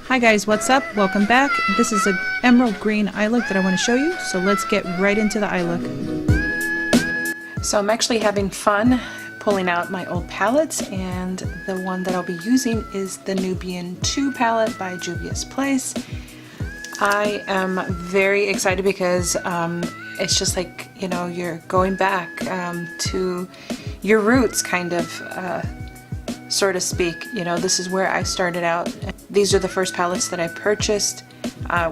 Hi guys, what's up? Welcome back. This is an emerald green eye look that I want to show you, so let's get right into the eye look. So I'm actually having fun pulling out my old palettes, and the one that I'll be using is the Nubian II palette by Juvias Place. I am very excited because it's just like, you know, you're going back to your roots, kind of, so to speak. You know, this is where I started out. These are the first palettes that I purchased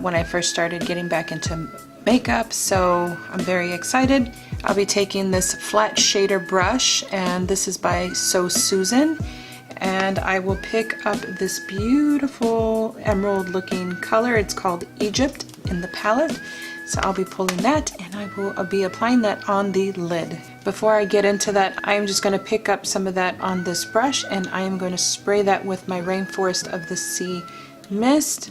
when I first started getting back into makeup, so I'm very excited. I'll be taking this flat shader brush, and this is by So Susan, and I will pick up this beautiful emerald looking color. It's called Egypt in the palette. So I'll be pulling that, and I'll be applying that on the lid. Before I get into that, I'm just going to pick up some of that on this brush, and I am going to spray that with my Rainforest of the Sea mist.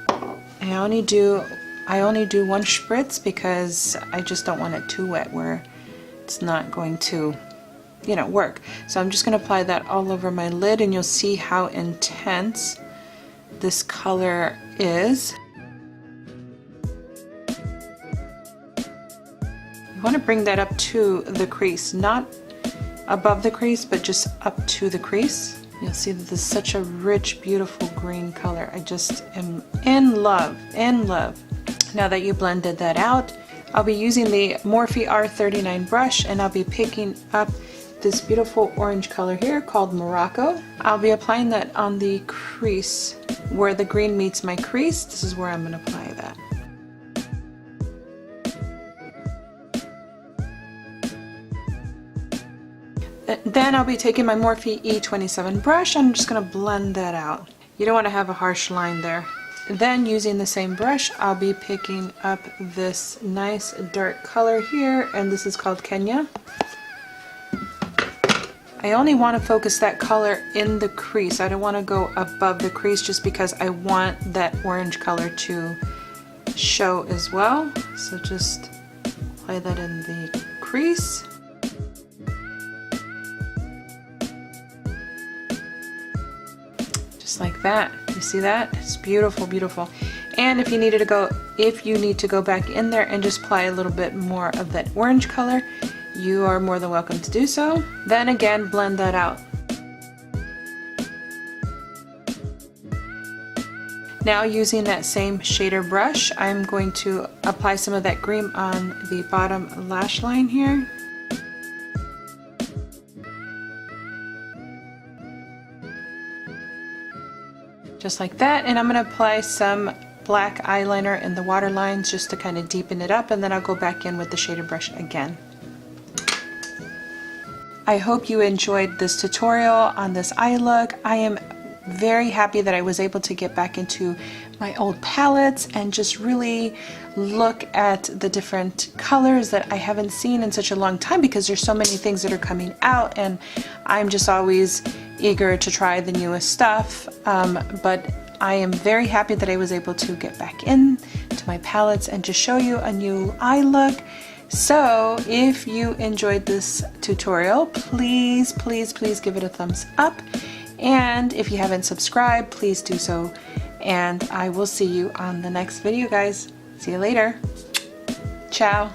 I only do one spritz because I just don't want it too wet where it's not going to, you know, work. So I'm just going to apply that all over my lid, and you'll see how intense this color is. You want to bring that up to the crease, not above the crease, but just up to the crease. You'll see that this is such a rich, beautiful green color. I just am in love, in love. Now that you blended that out, I'll be using the Morphe R39 brush, and I'll be picking up this beautiful orange color here called Morocco. I'll be applying that on the crease where the green meets my crease. This is where I'm going to apply that. Then I'll be taking my Morphe E27 brush. I'm just going to blend that out. You don't want to have a harsh line there. Then using the same brush, I'll be picking up this nice dark color here, and this is called Kenya. I only want to focus that color in the crease. I don't want to go above the crease just because I want that orange color to show as well. So just apply that in the crease. Just like that. You see that? It's beautiful, beautiful. And if you need to go back in there and just apply a little bit more of that orange color, you are more than welcome to do so. Then again, blend that out. Now using that same shader brush, I'm going to apply some of that green on the bottom lash line here. Just like that, and I'm going to apply some black eyeliner in the water lines just to kind of deepen it up, and then I'll go back in with the shader brush again. I hope you enjoyed this tutorial on this eye look. I am very happy that I was able to get back into my old palettes and just really look at the different colors that I haven't seen in such a long time, because there's so many things that are coming out, and I'm just always eager to try the newest stuff, but I am very happy that I was able to get back into my palettes and just show you a new eye look. So if you enjoyed this tutorial, please give it a thumbs up, and if you haven't subscribed, please do so, and I will see you on the next video, guys. See you later. Ciao.